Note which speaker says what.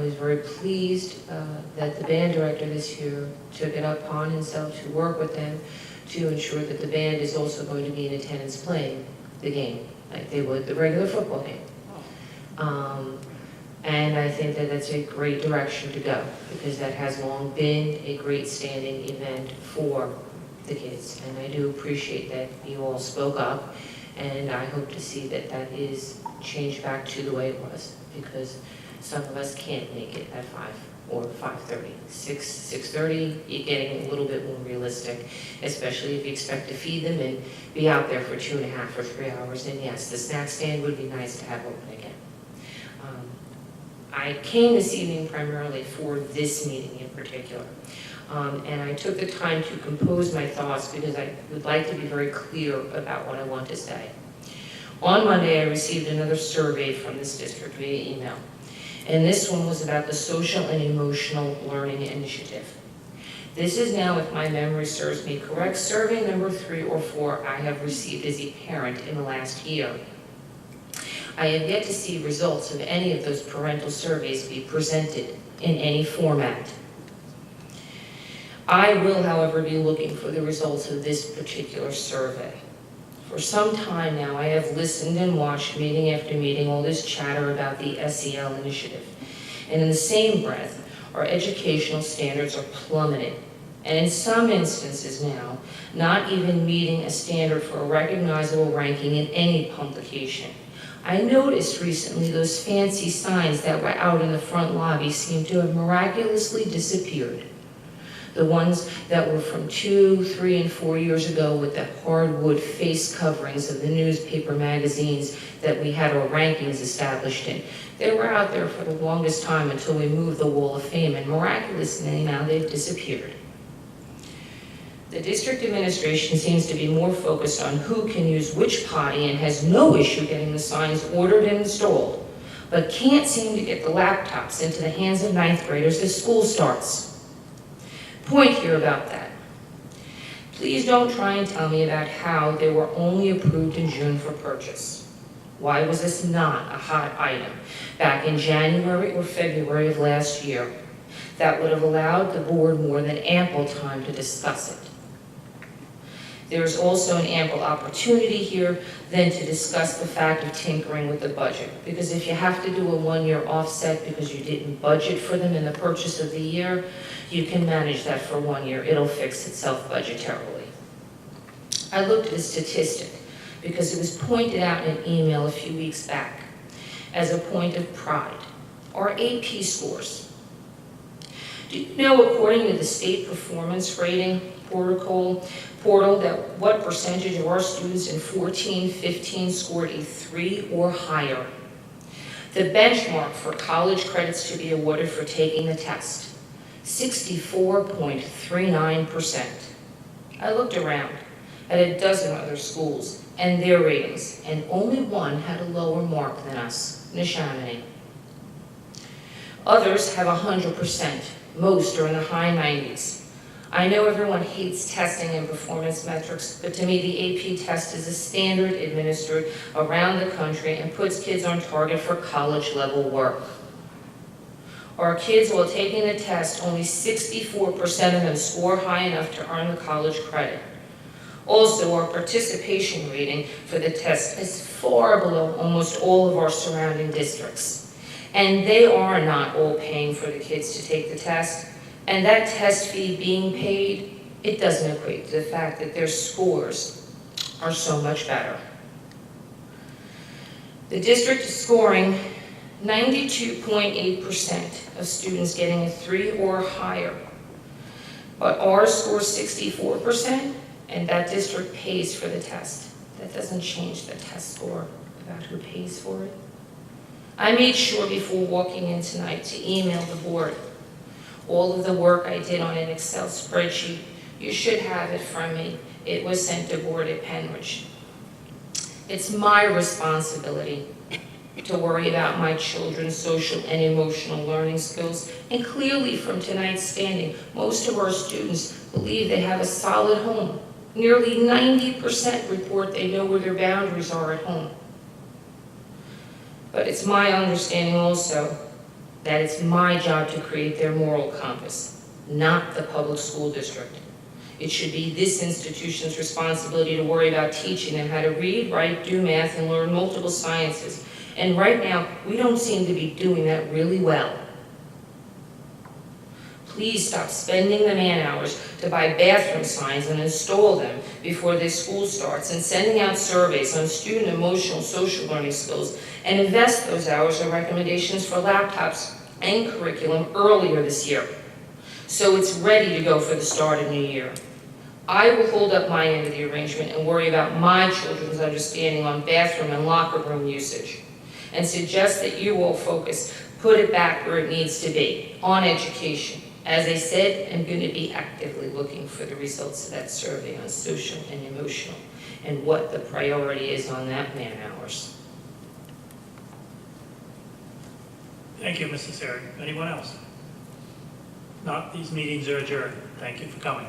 Speaker 1: was very pleased that the band director this year took it upon himself to work with them to ensure that the band is also going to be in attendance playing the game, like they would the regular football game. And I think that that's a great direction to go, because that has long been a great standing event for the kids. And I do appreciate that you all spoke up, and I hope to see that that is changed back to the way it was, because some of us can't make it at 5 or 5:30. 6:30, you're getting a little bit more realistic, especially if you expect to feed them and be out there for 2.5 or 3 hours. And yes, the snack stand would be nice to have open again. I came this evening primarily for this meeting in particular. And I took the time to compose my thoughts because I would like to be very clear about what I want to say. On Monday, I received another survey from this district via email. And this one was about the Social and Emotional Learning Initiative. This is now, if my memory serves me correct, survey number 3 or 4 I have received as a parent in the last year. I have yet to see results of any of those parental surveys be presented in any format. I will, however, be looking for the results of this particular survey. For some time now, I have listened and watched meeting after meeting all this chatter about the SEL initiative. And in the same breath, our educational standards are plummeting. And in some instances now, not even meeting a standard for a recognizable ranking in any publication. I noticed recently those fancy signs that were out in the front lobby seem to have miraculously disappeared. The ones that were from 2, 3, and 4 years ago with the hardwood face coverings of the newspaper magazines that we had our rankings established in. They were out there for the longest time until we moved the Wall of Fame, and miraculously now they've disappeared. The district administration seems to be more focused on who can use which potty and has no issue getting the signs ordered and installed, but can't seem to get the laptops into the hands of 9th graders as school starts. Point here about that. Please don't try and tell me about how they were only approved in June for purchase. Why was this not a hot item back in January or February of last year? That would have allowed the board more than ample time to discuss it. There is also an ample opportunity here then to discuss the fact of tinkering with the budget. Because if you have to do a 1-year offset because you didn't budget for them in the purchase of the year, you can manage that for 1 year. It'll fix itself budgetarily. I looked at a statistic because it was pointed out in an email a few weeks back as a point of pride. Our AP scores. Do you know, according to the state performance rating portal, that what percentage of our students in 14-15 scored a 3 or higher? The benchmark for college credits to be awarded for taking the test, 64.39%. I looked around at a dozen other schools and their ratings, and only one had a lower mark than us, Neshaminy. Others have 100%. Most are in the high 90s. I know everyone hates testing and performance metrics, but to me the AP test is a standard administered around the country and puts kids on target for college level work. Our kids, while taking the test, only 64% of them score high enough to earn the college credit. Also, our participation rating for the test is far below almost all of our surrounding districts. And they are not all paying for the kids to take the test. And that test fee being paid, it doesn't equate to the fact that their scores are so much better. The district is scoring 92.8% of students getting a 3 or higher. But ours scores 64%, and that district pays for the test. That doesn't change the test score about who pays for it. I made sure before walking in tonight to email the board all of the work I did on an Excel spreadsheet. You should have it from me. It was sent to board at Pennridge. It's my responsibility to worry about my children's social and emotional learning skills. And clearly from tonight's standing, most of our students believe they have a solid home. Nearly 90% report they know where their boundaries are at home. But it's my understanding also that it's my job to create their moral compass, not the public school district. It should be this institution's responsibility to worry about teaching them how to read, write, do math, and learn multiple sciences. And right now, we don't seem to be doing that really well. Please stop spending the man-hours to buy bathroom signs and install them before their school starts, and sending out surveys on student emotional social learning skills, and invest those hours in recommendations for laptops and curriculum earlier this year, so it's ready to go for the start of new year. I will hold up my end of the arrangement and worry about my children's understanding on bathroom and locker room usage, and suggest that you all put it back where it needs to be, on education. As I said, I'm going to be actively looking for the results of that survey on social and emotional, and what the priority is on that man-hours.
Speaker 2: Thank you, Mrs. Sari. Anyone else? Not, these meetings are adjourned. Thank you for coming.